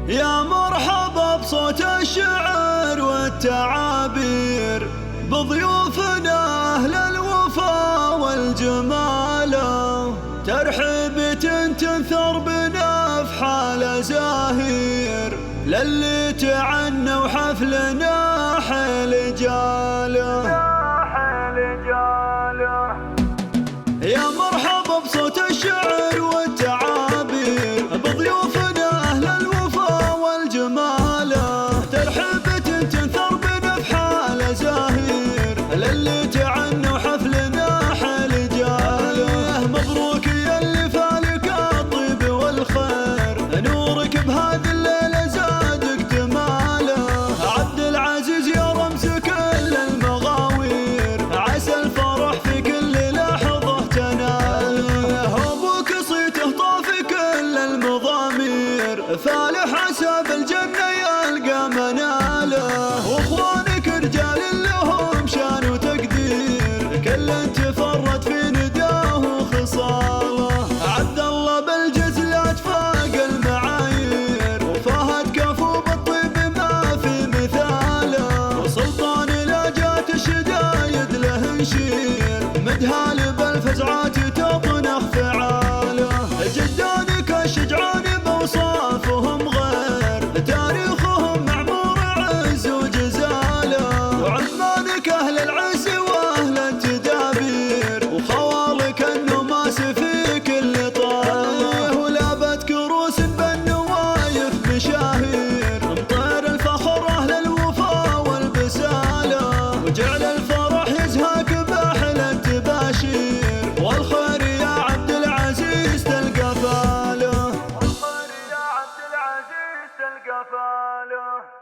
يا مرحبا بصوت الشعر والتعابير، بضيوفنا أهل الوفا والجمال. ترحيبة تنثر بنفحال زاهير، للي تعنوا حفلنا حيل جاله. يا مرحبا بصوت الشعر والتعابير، بضيوفنا أهل الوفا والجمال. ترحيبة تنثر بنفحال زاهير، للي تعنوا حفلنا حيل جاله. مبروك يا اللي فالك الطيب والخير، نورك بهذه الليلة زاد اكتماله. عبد العزيز يا رمز كل المغاوير، عسى الفرح في كل لحظة تناله. أبوك صيته طاف كل المضامير، فالح حسب الجنة يلقى مناله. واخوانك رجال لهم شان وتقدير، كل تفرد في نداه وخصاله. عبد الله بالجزلات فاق المعايير، وفهد كفو بالطيب ما في مثاله. وسلطان لاجات الشدايد له نشير، مدهال بالفزعات تطنخ فعاله. جدانك الشجعان بوصافهم غير، تاريخهم معمور عز وجزاله. وعمانك اهل العز واهل التدابير، وخوالك النماس في كل طاله. ولابت كروس بالنوايف مشاهير، مطير الفخر اهل الوفا والبساله. وجعل الفرح يزهاك باحلى التباشير، والخير يا عبد العزيز تلقى فاله. والخير يا عبد العزيز تلقى فاله.